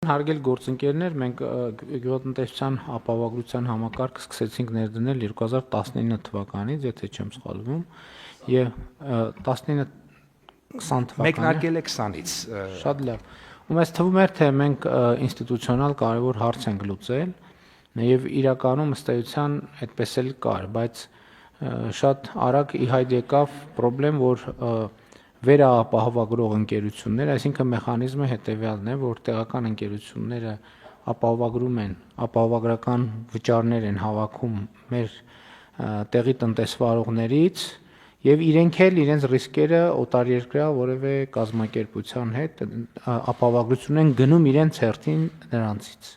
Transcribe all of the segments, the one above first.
Հարգելի գործընկերներ, մենք գյուղատնտեսության ապահովագրության համակարգը սկսեցինք ներդնել 2019 թվականից, եթե չեմ սխալվում, եւ 19-20 թվականին Մեկնարկել է 20-ից։ Շատ լավ։ Ու մեզ թվում էր, թե մենք ինստիտուցիոնալ կարևոր հարց ենք լուծել, եւ իրականում ըստ էության այդպես էլ կար, բայց շատ արագ ի հայտ եկավ խնդրեմ, որ վերապահովագրող ընկերություններ, այսինքն մեխանիզմը հետեւյալն է, որ տեղական ընկերությունները ապահովագրում են, ապահովագրական վճարներ են հավաքում մեր տեղի տնտեսվարողներից եւ իրենք էլ իրենց ռիսկերը օտարերկրյա որևէ կազմակերպության հետ ապահովագրություն են գնում իրենց հերթին նրանցից։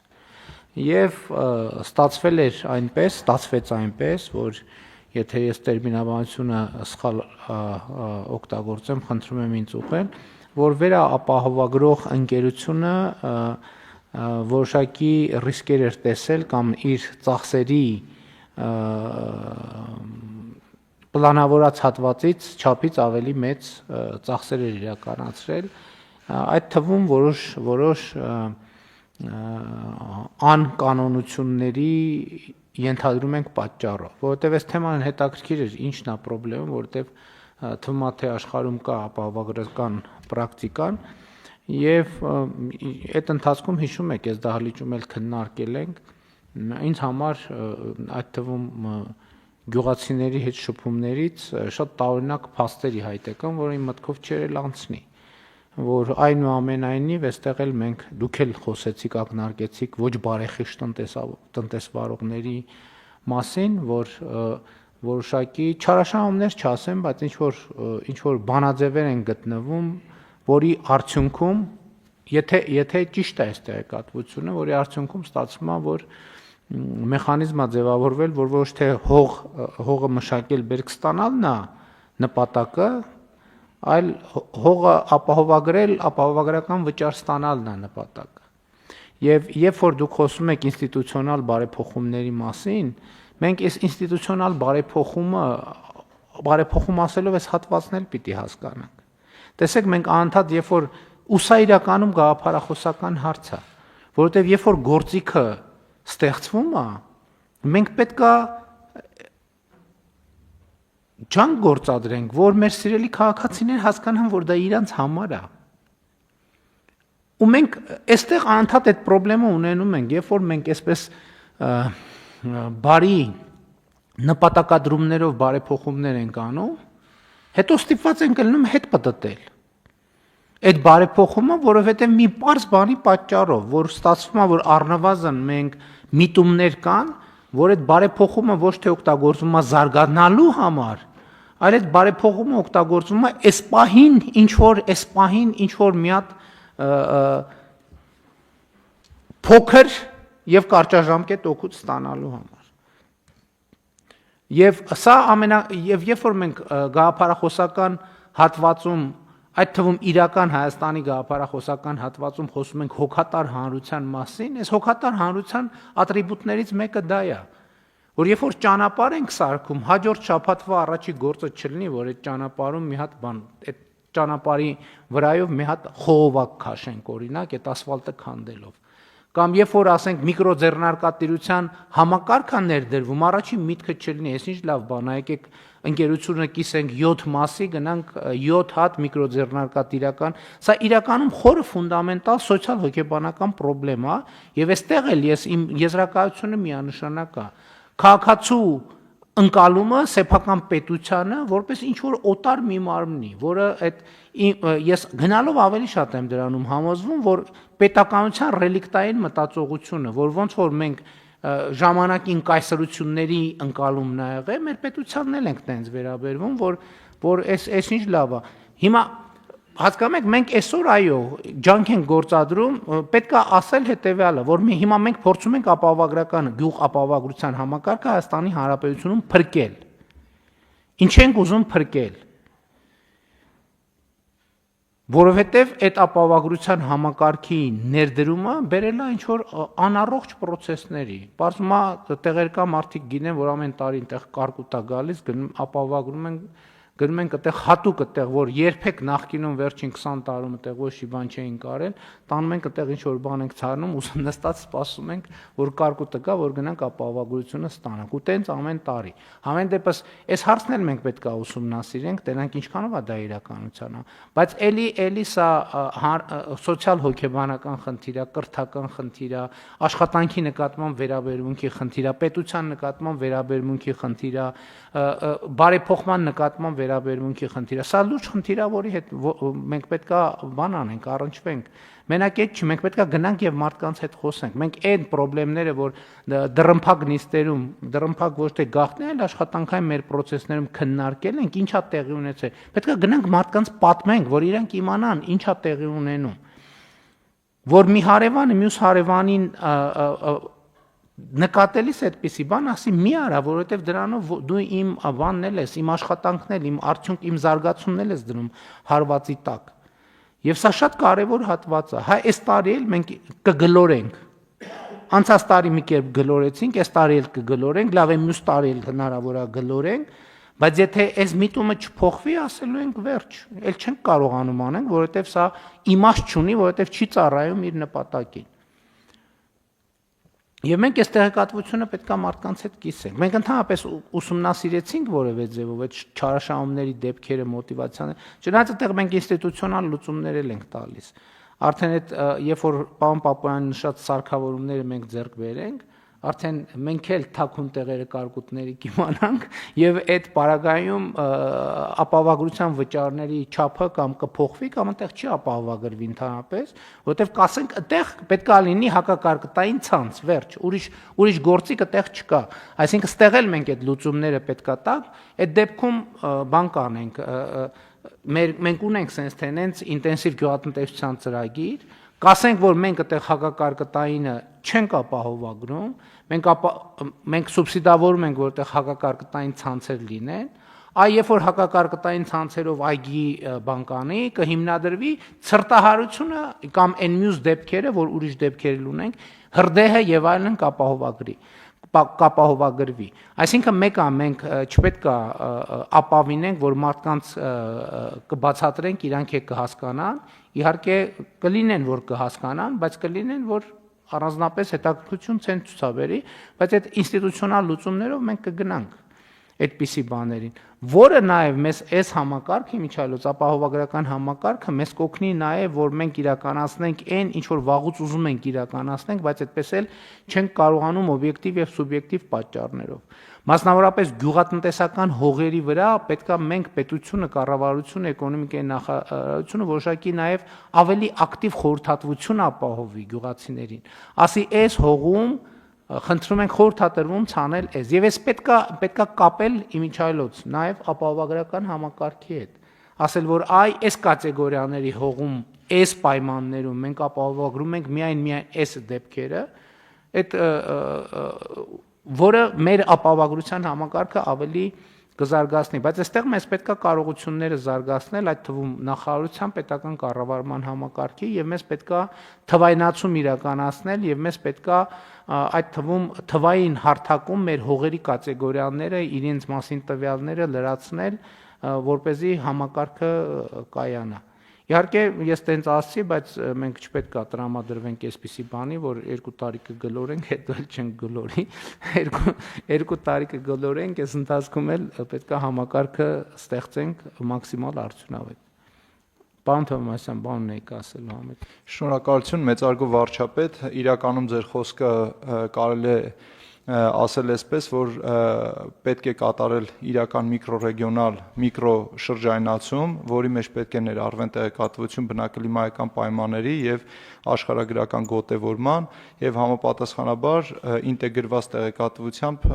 Եվ ստացվեց այնպես, որ եթե ես տերմինաբանությունը սխալ օգտագործեմ, խնդրում եմ ինձ ուղղել, որ վերապահովագրող ընկերությունը որոշակի ռիսկեր էր տեսել կամ իր ծախսերի պլանավորած հատվածից չափից ավելի մեծ ծախսեր էր իրականացրել, այդ թվում որոշ անկանոնությունների ենթադրում ենք պատճառով, որովհետև այս թեման հետաքրքիր էր, ինչն է խնդրեմը, որովհետև թվում է թե աշխարհում կա ապահովագրական պրակտիկան եւ այդ ընթացքում հիշում եք, այս դահլիճում էլ քննարկել ենք, ինձ համար այդ թվում գյուղացիների հետ շփումներից շատ տարօրինակ փաստերի հայտ եկան, որ իմ մտքով չէր անցնի, որ այնուամենայնիվ այստեղ էլ մենք դուք էլ խոսեցիք, ակնարկեցիք ոչ բարեխիղճ տնտեսվարողների մասին, որ որոշակի չարաշահումներ չասեմ, բայց ինչ որ բանաձևեր են գտնվում, որի արդյունքում, եթե ճիշտ է այս տեղեկատվությունը, որի արդյունքում ստացվում է, որ մեխանիզմը ձևավորվել, որ ոչ թե հողը մշակել բերք ստանալն է նպատակը, այլ հողը ապահովագրել, ապահովագրական վճար ստանալն է նպատակը։ Եվ երբ որ դուք խոսում եք ինստիտուցիոնալ բարեփոխումների մասին, մենք այս ինստիտուցիոնալ բարեփոխում ասելով այս հատվածն էլ պիտի հասկանանք։ Տեսեք, մենք անընդհատ երբ որ ու սա իրականում գաղափարախոսական հարց է, որովհետև երբ որ գործիքը ստեղծվում է, մենք պետքա ջանք գործադրենք, որ մեր սիրելի քաղաքացիներ հասկանան, որ դա իրանց համար է։ Ու մենք այստեղ անընդհատ այդ խնդրեմը ունենում ենք, երբ որ մենք այսպես բարի նպատակադրումներով բարեփոխումներ ենք անում, հետո ստիպված ենք լինում հետ պտտել։ Այդ բարեփոխումը, որովհետև մի պարզ բանի պատճառով, որ ստացվում է, որ առնվազն մենք միտումներ կան, որ այդ բարեփոխումը ոչ թե օգտագործվում է զարգանալու համար, այլ այդ բարեփոխումը օգտագործվում է այս պահին ինչ որ մի հատ փոքր եւ կարճաժամկետ օգուտ ստանալու համար։ Եվ սա եւ երբ որ մենք գաղափարախոսական հատվածում, այդ թվում իրական Հայաստանի գաղափարախոսական հատվածում խոսում ենք հոգատար հանրության մասին, այս հոգատար հանրության ատրիբուտներից մեկը դա է, որ երբ որ ճանապարհ ենք սարքում, հաջորդ շաբաթվա առաջի գործը չլինի, որ այդ ճանապարհում մի հատ բան, այդ ճանապարհի վրայով մի հատ խողովակ քաշենք, օրինակ, այդ ասֆալտը քանդելով։ Կամ երբ որ ասենք միկրոձեռնարկատիրության համակարգը ներդրվում, առաջին միտքը չլինի, այս ինչ լավ բան է, եկեք ընկերությունը կիսենք 7 մասի, գնանք 7 հատ միկրոձեռնարկատիրական, սա իրականում խորը ֆունդամենտալ սոցիալ-հոգեբանական խնդրեմ է, եւ այստեղ էլ իմ եզրակացությունը միանշանակ է։ Քաղաքացու ընկալումը սեփական պետությանը որպես ինչ որ օտար մի մարմնի, որը ես գնալով ավելի շատ եմ դրանում համոզվում, որ պետականության ռելիկտային մտածողությունը, որ ոնց որ մենք ժամանակին կայսրությունների ընկալումն ա եղել, մեր պետությանն էլ ենք տենց վերաբերվում, որ այս ինչ լավ է։ Հիմա հասկանում եք, մենք այսօր այո, ջանք ենք գործադրում, պետք է ասել հետեւյալը, որ հիմա մենք փորձում ենք ապահովագրական գյուղ ապահովագրության համակարգը Հայաստանի Հանրապետությունում փրկել։ Ինչ ենք ուզում փրկել։ Որովհետև այդ ապահովագրության համակարգի ներդրումը բերել է ինչ որ անառողջ process-ների։ Պարզվում է տեղերկա մարդիկ գինեն, որ ամեն տարի այնտեղ կարկուտ է գալիս, ապահովագրում են Գնում ենք այդտեղ հատուկ այդտեղ, որ երբեք նախկինում վերջին 20 տարում այդտեղ ոչ մի բան չէին կարել, տանում ենք այդտեղ ինչ որ բան ենք ցարնում, նստած սպասում ենք, որ կարկուտը գա, որ գնանք ապահովագրությունը ստանանք, ու տենց ամեն տարի։ Համեն դեպս այս հարցն էլ մենք պետք է ուսումնասիրենք, տենանք ինչքանով է դա իրականության, բայց էլի սա սոցիալ հոգեբանական խնդիր է, կրթական խնդիր է, աշխատանքի նկատմամբ վերաբերմունքի խնդիր է, պետության նկատմամբ վերաբերմունքի խնդիր է, բարեփոխման նկատմամբ վերաբերմունքի խնդիր է։ Սա լուրջ խնդիր է, որի հետ մենք պետքա բան անենք, առնչվենք։ Մենակ այդ չի, մենք պետքա գնանք եւ մարդկանց հետ խոսենք։ Մենք այդ խնդիրները, որ դրմփակ նիստերում, դրմփակ ոչ թե գաղտնի, այլ աշխատանքային մեր process-ներում քննարկել ենք, ինչա տեղի ունեցել։ Պետքա գնանք մարդկանց պատմենք, որ իրանք իմանան ինչա տեղի ունենում։ Որ մի հարևանը մյուս հարևանին նկատելիս այդպիսի բան ասի մի արա, որովհետև դրանով դու իմ բանն էլ ես, իմ աշխատանքն էլ, իմ արդյունք, իմ զարգացումն էլ ես դնում հարվածի տակ։ Եվ սա շատ կարևոր հատված է։ Հա, այս տարի էլ մենք կգլորենք։ Անցած տարի մի կերպ գլորեցինք, այս տարի էլ կգլորենք, լավ է մյուս տարի էլ հնարավոր է գլորենք, բայց եթե այս միտումը չփոխվի, ասելու ենք վերջ, էլ չենք կարողանում անենք, որովհետև սա իմաստ չունի, որովհետև չի ծառայում իր նպատակին։ Եվ մենք այս տեղեկատվությունը պետք է մարդկանց հետ կիսենք։ Մենք ընդհանրապես ուսումնասիրեցինք որևէ ձևով այդ չարաշահումների դեպքերը, մոտիվացիաները։ Չնայած այդտեղ մենք ինստիտուցիոնալ լուծումներ ենք տալիս։ Արդեն այդ երբ որ պարոն Պապոյանը նշած սարքավորումները մենք ձեռք բերենք, արդեն մենք էլ թաքուն տեղերը կարկուտների կիմանանք եւ այդ պարագայում ապահովագրության վճարների չափը կամ կփոխվի կամ այնտեղ չի ապահովագրվի ընդհանրապես, որովհետեւ կասենք այդտեղ պետք է լինի հակակարկտային ցանց, վերջ, ուրիշ գործիք այդտեղ չկա։ Այսինքն ստեղ էլ մենք այդ լուծումները պետք է տանք, այդ դեպքում բան կանենք, մենք ունենք sense թե նենց ինտենսիվ գյուղատնտեսության ծրագիր, կասենք, որ մենք այդտեղ հակակարկտայինը չենք ապահովագրում, մենք սուբսիդավորում ենք, որ այդտեղ հակակարկտային ցանցեր լինեն, երբ որ հակակարկտային ցանցերով այգի բան կանի, կհիմնադրվի ցրտահարությունը կամ այն մյուս դեպքերը, որ ուրիշ դեպքեր ունենք, հրդեհը եւ այլն կապահովագրվի։ Այսինքն մենք չպետք է ապավինենք, որ մարդկանց կբացատրենք, իրանք կհասկանան, իհարկե կլինեն, որ կհասկանան, բայց կլինեն, որ առանձնապես հետաքրքրություն չեն ցուցաբերի, բայց այդ ինստիտուցիոնալ լուծումներով մենք կգնանք այդպիսի բաներին, որը նաև մեզ այս համակարգը միջայլոց ապահովագրական համակարգը մեզ կօգնի նաև, որ մենք իրականացնենք այն, ինչ որ վաղուց ուզում ենք իրականացնենք, բայց այդպես էլ չենք կարողանում օբյեկտիվ եւ սուբյեկտիվ պատճառներով։ Մասնավորապես գյուղատնտեսական հողերի վրա պետքա մենք պետությունը, կառավարությունը, էկոնոմիկայի նախարարությունը որոշակի նաև ավելի ակտիվ խորհրդատվություն ապահովի գյուղացիներին։ Ասի այս հողում խնդրում ենք խորհրդատրվում ցանել այս եւ այս պետքա կապել իմիջայլոց նաեւ ապահովագրական համակարգի հետ ասել որ այս կատեգորիաների հողում այս պայմաններում մենք ապահովագրում ենք միայն այս դեպքերը այդ որը մեր ապահովագրության համակարգը ավելի կզարգացնի, բայց այստեղ մեզ պետքա կարողությունները զարգացնել, այդ թվում նախարարության պետական կառավարման համակարգի եւ մեզ պետքա թվայնացում իրականացնել եւ մեզ պետքա այդ թվում թվային հարթակում մեր հողերի կատեգորիաները, իրենց մասին տվյալները լրացնել, որ เป զի համակարգը կայանա։ Իհարկե ես տենց ասացի, բայց մենք չպետք է տրամադրվենք այսպիսի բանի, որ 2 տարի կգլորենք, հետո էլ չենք գլորի, 2 տարի կգլորենք, այս ընթացքում էլ պետք է համակարգը ստեղծենք մաքսիմալ արդյունավետ։ Պարոն Թովմասյան, բան ունեիք ասելու համետ։ Շնորհակալություն, մեծարգո վարչապետ, իրականում ձեր խոսքը կարելի է ասել այսպես, որ պետք է կատարել իրական միկրոռեգիոնալ միկրոշրջայնացում, որի մեջ պետք է ներառվեն տեղեկատվություն բնակլիմայական պայմանների եւ աշխարհագրական գոտեվորման եւ համապատասխանաբար ինտեգրված տեղեկատվությամբ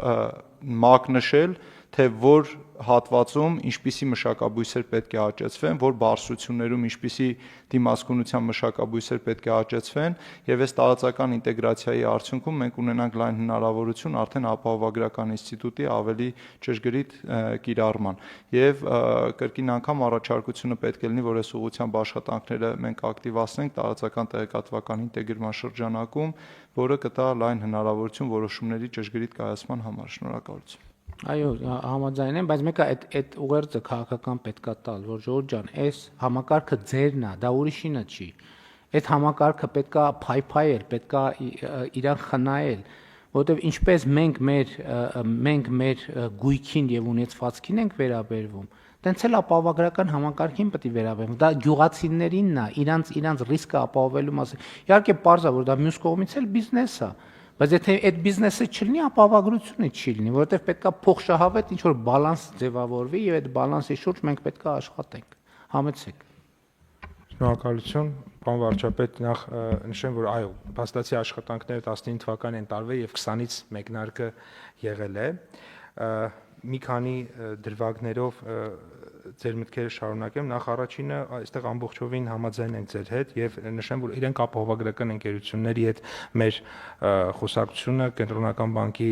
մակնշել, թե որ հատվածում ինչպիսի մշակաբույսեր պետք է աճեցվեն, որ բարձրություններում ինչպիսի դիմացկունության մշակաբույսեր պետք է աճեցվեն եւ այս տարածական ինտեգրացիայի արդյունքում մենք ունենանք լայն հնարավորություն արդեն ապահովագրական ինստիտուտի ավելի ճշգրիտ կիրառման եւ կրկին անգամ առաջարկությունը պետք է լինի, որ այս ուղղությամբ աշխատանքները մենք ակտիվացնենք տարածական տեղեկատվական ինտեգրման շրջանակում, որը կտա լայն հնարավորություն որոշումների ճշգրիտ կայացման համար։ Շնորհակալություն։ Այո, համաձայն եմ, բայց մեկը այդ ուղերձը քաղաքական պետքա տալ, որ Ժորժ ջան, այս համակարգը ձերն է, դա ուրիշինը չի։ Այդ համակարգը պետքա փայփայել, պետքա իրան խնայել, որովհետև ինչպես մենք մեր գույքին եւ ունեցվածքին ենք վերաբերվում, տենց էլ ապահովագրական համակարգին պետք է վերաբերվենք։ Դա գյուղացիներինն է, իրանց ռիսկը ապահովելու մասին։ Իհարկե, պարզ է, որ դա մյուս կողմից էլ բիզնես է։ Բայց եթե այդ բիզնեսը չլինի, ապահովագրությունը չի լինի, որովհետև պետքա փոխշահավետ ինչ որ բալանս ձևավորվի եւ այդ բալանսի շուրջ մենք պետքա աշխատենք։ Համեցեք։ Շնորհակալություն, պարոն վարչապետ, նախ նշեմ, որ այո, փաստացի աշխատանքները 19 թվականին են տարվել եւ 20-ից մեկնարկը եղել է։ Մի քանի դրվագներով ձեր մտքերը շարունակեմ, նախ առաջինը այստեղ ամբողջովին համաձայն ենք ձեր հետ եւ նշեմ, որ իրենք ապահովագրական ընկերությունների հետ մեր խոսակցությունը կենտրոնական բանկի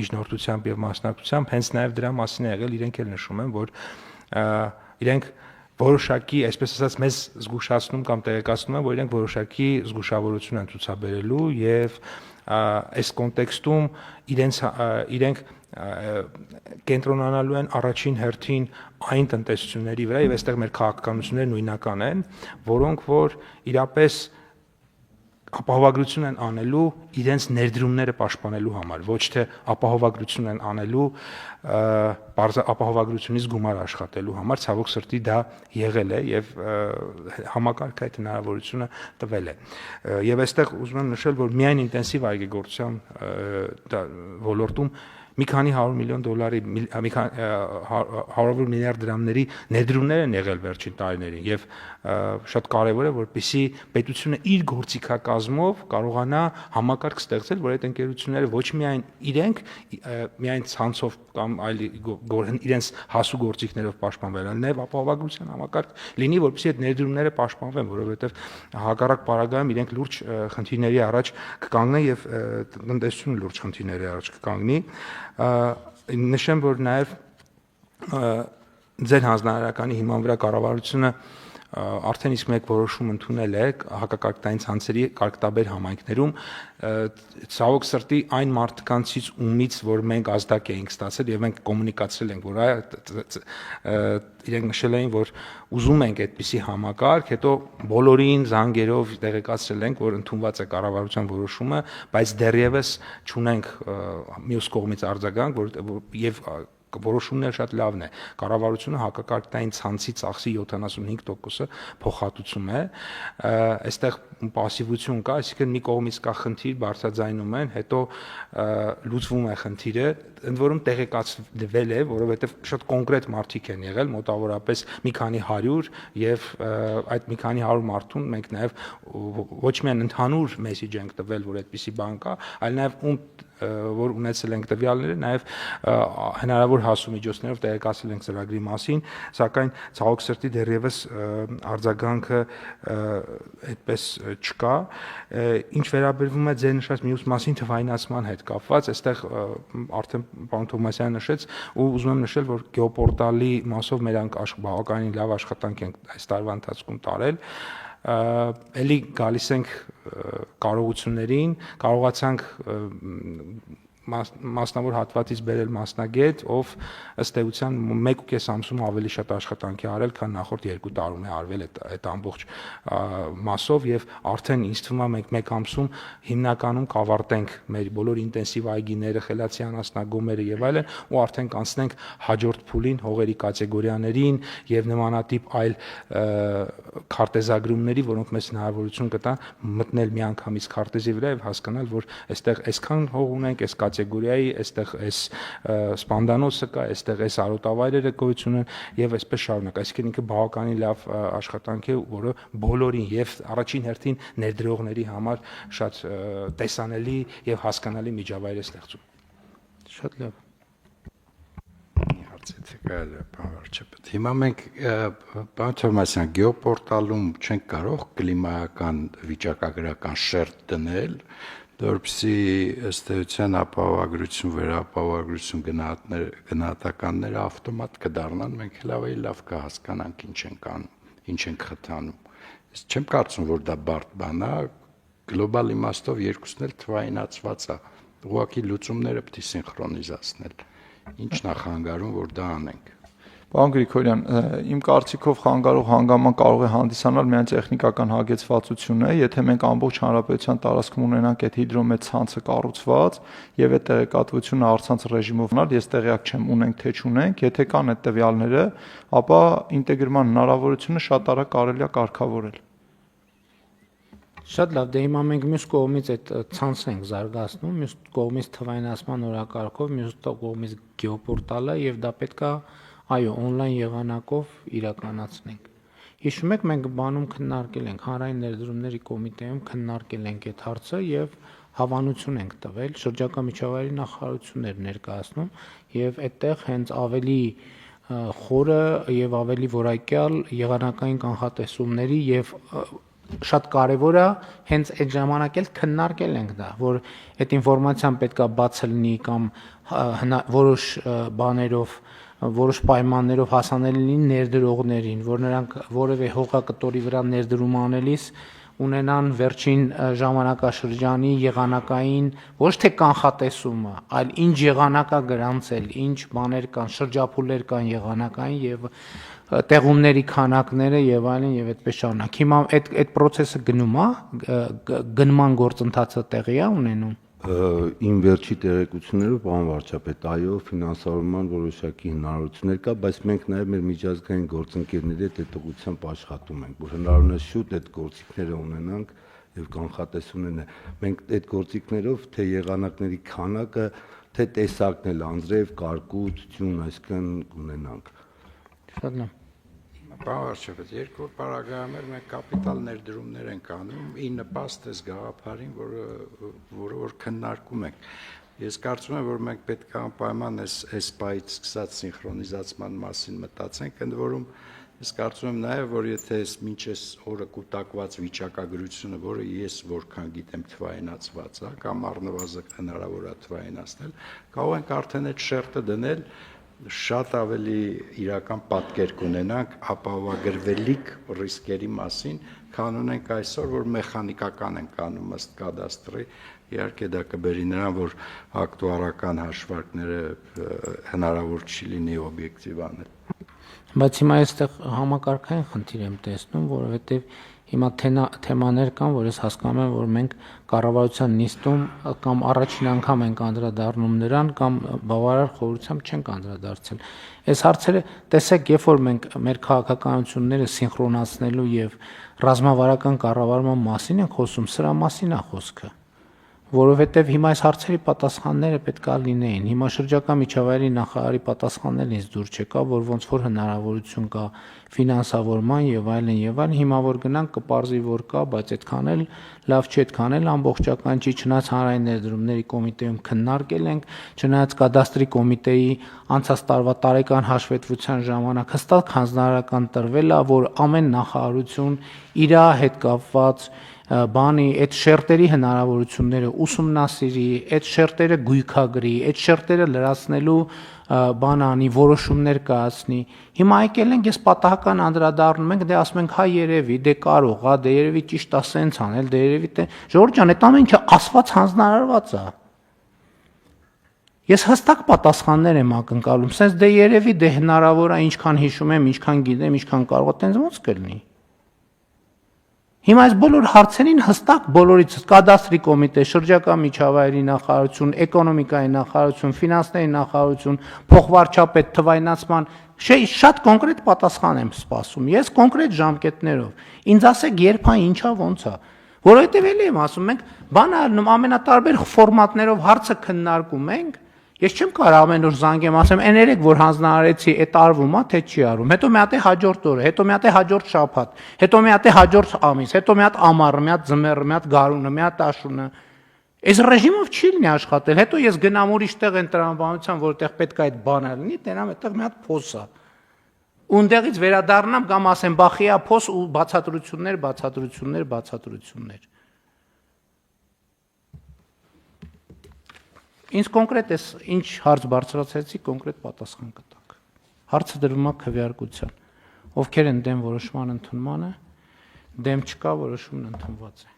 միջնորդությամբ եւ մասնակցությամբ հենց նաեւ դրա մասին է եղել, իրենք էլ նշում են, որ իրենք որոշակի, այսպես ասած, մեզ զգուշացնում կամ տեղեկացնում են, որ իրենք որոշակի զգուշավորություն են ցուցաբերելու եւ այս կոնտեքստում իրենք կենտրոնանալու են առաջին հերթին այն տնտեսությունների վրա եւ այստեղ մեր քաղաքականությունները նույնական են, որոնք որ իրապես ապահովագրություն են անելու իրենց ներդրումները պաշտպանելու համար, ոչ թե ապահովագրություն են անելու ապահովագրությունից գումար աշխատելու համար, ցավոք սրտի դա եղել է եւ համակարգը այդ հնարավորությունը տվել է։ Եվ այստեղ ուզում եմ նշել, որ միայն ինտենսիվ այգեգործության ոլորտում մի քանի 100 միլիոն դոլարի, մի քանի 100 միլիարդ դրամների ներդրումներ են եղել վերջին տարիներին եւ շատ կարեւոր է, որպեսզի պետությունը իր գործիքակազմով կարողանա համակարգ ստեղծել, որ այդ ընկերությունները ոչ միայն իրենք միայն ցանցով կամ այլ իրենց հասու գործիքներով պաշտպանվել, այլ նաեւ ապահովագրության համակարգ լինի, որպեսզի այդ ներդրումները պաշտպանվեն, որովհետեւ հակառակ պարագայում իրենք լուրջ խնդիրների առաջ կկանգնեն եւ տնտեսությունը լուրջ խնդիրների առաջ կկանգնի։ Նշեմ, որ նաև ձեր հանձնարարականի հիման վրա կառավարությունը արդեն իսկ մեկ որոշում ընդունել է հակակարգտային ցանցերի կարգտաբեր համայնքներում ցավոք սրտի այն մարդկանցից ումից, որ մենք ազդակ էինք ստացել եւ մենք կոմունիկացրել ենք, որ իրենք նշել էին, որ ուզում ենք այդպիսի համակարգ, հետո բոլորին զանգերով տեղեկացրել ենք, որ ընդունված է կառավարության որոշումը, բայց դեռևս չունենք մյուս կողմից արձագանք, եւ որոշումն շատ լավն է։ Կառավարությունը հակակարգտային ցանցի ծախսի 75%-ը փոխհատուցում է։ Այստեղ պասիվություն կա, այսինքն մի կողմից կա խնդիր, բարձրաձայնում են, հետո լուծվում է խնդիրը, ընդ որում տեղեկացվել է, որովհետև շատ կոնկրետ մարդիկ են եղել, մոտավորապես մի քանի 100 եւ այդ մի քանի 100 մարդուն մենք նաեւ ոչ միայն ընդհանուր մեսեջ ենք տվել, որ այդպիսի բան կա, այլ նաեւ որ ունեցել ենք տվյալները, նաև հնարավոր հասումիջոցներով տեղեկացել ենք ծրագրի մասին, սակայն ցավոք սրտի դեռևս արձագանքը այդպես չկա։ Ինչ վերաբերվում է ձեր նշած մյուս մասին թվայնացման հետ կապված, այստեղ արդեն պարոն Թովմասյանը նշեց ու ուզում եմ նշել, որ գեոպորտալի մասով մերանք բավականին լավ աշխատանք ենք այս տարվա ընթացքում տարել։ Էլի գալիս ենք կարողություններին, կարողացանք մասնավոր հատվածից բերել մասնագետ, ով ըստ էության 1.5 ամսում ավելի շատ աշխատանքի արել, քան նախորդ 2 տարում է արվել այդ ամբողջ մասով եւ արդեն ինձ թվում է մենք 1 ամսում հիմնականում կավարտենք մեր բոլոր ինտենսիվ այգիները, խելացի անասնագոմերը եւ այլն ու արդեն կանցնենք հաջորդ փուլին, հողերի կատեգորիաներին եւ նմանատիպ այլ քարտեզագրումների, որոնք մեզ հնարավորություն կտան մտնել միանգամից քարտեզի վրա եւ հասկանալ, որ այստեղ այսքան հող ունենք, այս կատեգորիայի, այստեղ այս սպանդանոցը կա, այստեղ այս արոտավայրերը գոյություն ունեն եւ այսպես շարունակ։ Այսինքն ինքը բավականին լավ աշխատանք է, որը բոլորին եւ առաջին հերթին ներդրողների համար շատ տեսանելի եւ հասկանալի միջավայր է ստեղծում։ Շատ լավ։ Հիմա մենք պարոն Թովմասյան գեոպորտալում չենք կարող կլիմայական վիճակագրական շերտ դնել, որպեսզի ըստ էության ապահովագրություն, վերապահովագրություն գնահատականները ավտոմատ կդառնան, մենք լավ կհասկանանք ինչ ենք անում, ինչ ենք խթանում։ Ես չեմ կարծում, որ դա բարդ բան է, գլոբալ իմաստով երկուսն էլ թվայինացված է, ուղղակի լուծումները պետք է սինխրոնիզացնել։ Ինչն է խանգարում, որ դա անենք։ Պարոն Գրիգորյան, իմ կարծիքով խանգարող հանգաման կարող է հանդիսանալ միայն տեխնիկական հագեցվածությունը, եթե մենք ամբողջ հանրապետության տարածքում ունենանք այդ հիդրոմետ ցանցը կառուցված եւ այդ տեղեկատվությունը առցանց ռեժիմով ունալ, ես տեղյակ չեմ ունենք թե չունենք, եթե կան այդ տվյալները, ապա ինտեգրման հնարավորությունը շատ արագ կարելի է կարգավորել։ Շատ լավ, դե հիմա մենք մյուս կողմից այդ ցանցն ենք զարգացնում, մյուս կողմից թվայնացման օրակարգով, մյուս կողմից գեոպորտալը եւ դա պետքա այո, on-line եղանակով իրականացնենք։ Հիշում եք, մենք բանում քննարկել ենք, հանրային ներդրումների կոմիտեում քննարկել ենք այդ հարցը եւ հավանություն ենք տվել, շրջակա միջավայրի նախարարություններ ներկայացնում եւ այդտեղ հենց ավելի խորը եւ ավելի որակյալ եղանակային կանխատեսումների եւ շատ կարևոր է հենց այդ ժամանակ էլ քննարկել ենք դա, որ այդ ինֆորմացիան պետքա բաց լինի կամ որոշ բաներով որոշ պայմաններով հասանելի լինի ներդրողներին, որ նրանք որևէ հողակտորի վրա ներդրում անելիս ունենան վերջին ժամանակաշրջանի եղանակային ոչ թե կանխատեսումը, այլ ինչ եղանակա գրանցել, ինչ բաներ կան, շրջափուլեր կան եղանակային եւ տեղումների քանակները եւ այլն եւ այդպես շարունակ։ Հիմա այդ process-ը գնում է, գնման գործընթացը տեղի է ունենում։ Իմ վերջի տեղեկություններով, պարոն վարչապետ, այո, ֆինանսավորման որոշակի հնարավորություններ կա, բայց մենք նաև մեր միջազգային գործընկերների հետ այդ ուղղությամբ աշխատում ենք, որ հնարավորինս շուտ այդ գործիքները ունենանք եւ կանխատեսում ունենանք։ Մենք այդ գործիքներով թե եղանակների քանակը, թե տեսակն էլ անձրև, կարկուտ, ձյուն, այսքան կունենանք։ Շատ լավ։ Բավարարչապետ, երկու պարագայում մենք կապիտալ ներդրումներ ենք անում, ի նպաստ այս գաղափարին, որը որ քննարկում ենք։ Ես կարծում եմ, որ մենք պետք է անպայման այս պայից սկսած սինխրոնիզացման մասին մտածենք, ընդ որում ես կարծում եմ նաև, որ եթե մինչ այս օրը կուտակված վիճակագրությունը, որը ես որքան գիտեմ թվայինացված է, կամ առնվազն հնարավոր է թվայինացնել, կարող ենք արդեն այդ շերտը դնել շատ ավելի իրական պատկեր կունենանք ապահովագրվելիք ռիսկերի մասին, քան ունենք այսօր, որ մեխանիկական ենք անում ըստ կադաստրի, իհարկե դա կբերի նրան, որ ակտուարական հաշվարկները հնարավոր չի լինի օբյեկտիվ անել։ Բայց հիմա այստեղ համակարգային խնդիր եմ տեսնում, որովհետև հիմա թեմաներ կան, որ ես հասկանում եմ, որ մենք կառավարության նիստում կամ առաջին անգամ ենք անդրադառնում նրան կամ բավարար խորությամբ չենք անդրադարձել։ Այս հարցերը տեսեք, երբ որ մենք մեր քաղաքականությունները սինխրոնացնելու եւ ռազմավարական կառավարման մասին ենք խոսում, սրա մասին է խոսքը։ Որովհետև հիմա այս հարցերի պատասխանները պետք է լինեին։ Հիմա շրջակա միջավայրի նախարարի պատասխանն ինձ դուր չեկա, որ ոնց որ հնարավորություն կա ֆինանսավորման եւ այլն եւ այլն։ Հիմա որ գնանք կպարզի որ կա, բայց այդքան էլ լավ չի, այդքան էլ ամբողջական չի, չնայած հանրային ներդրումների կոմիտեում քննարկել ենք, չնայած կադաստրի կոմիտեի անցած տարվա տարեկան հաշվետվության ժամանակ հստակ հանձնարարական տրվել է, որ ամեն նախարարություն իր հետ կապված բանի այդ շերտերի հնարավորությունները ուսումնասիրի, այդ շերտերը գույքագրի, այդ շերտերը լրացնելու բան անի, որոշումներ կայացնի։ Հիմա եկել ենք, ես պատահական անդրադառնում ենք, դե ասում ենք, հա երևի, դե կարող է, դե երևի ճիշտ է սենց անել, դե երևի դե Ժորժ ջան, այդ ամեն ինչը ասված հանձնարարված է։ Ես հստակ պատասխաններ եմ ակնկալում, սենց դե երևի, դե հնարավոր է, ինչքան հիշում եմ, ինչքան գիտեմ, ինչքան կարող է, տենց ոնց կլինի։ Հիմա այս բոլոր հարցերին հստակ բոլորից կադաստրի կոմիտե, շրջակա միջավայրի նախարարություն, էկոնոմիկայի նախարարություն, ֆինանսների նախարարություն, փոխվարչապետ թվայնացման շատ կոնկրետ պատասխան եմ սպասում։ Ես կոնկրետ ժամկետներով։ Ինձ ասեք երբ է, ինչա, ոնց է։ Որովհետև էլի եմ ասում, մենք բան ալնում ամենատարբեր ֆորմատներով հարցը քննարկում ենք։ Ես չեմ կարող ամեն օր զանգեմ, ասեմ, այն երեք որ հանձնարարեցի, այդ արվում է, թե չի արվում։ Հետո մի հատ է հաջորդ օրը, հետո մի հատ է հաջորդ շաբաթ, հետո մի հատ է հաջորդ ամիս, հետո մի հատ ամառը, մի հատ ձմեռը, մի հատ գարունը, մի հատ աշունը։ Այս ռեժիմով չի լինի աշխատել։ Հետո ես գնամ ուրիշ տեղ են տրամաբանության, որտեղ պետք է այդ բանը լինի, տենամ այդտեղ մի հատ փոս է։ Ունդեղից վերադառնամ կամ ասեմ, բախիա փոս ու բացատրություններ։ Ինձ կոնկրետ էս ինչ հարց բարձրացեցի, կոնկրետ պատասխան կտանք։ Հարցը դրվում է քվեարկության։ Ովքեր են դեմ որոշման ընդունմանը, դեմ չկա, որոշումն ընդունված է։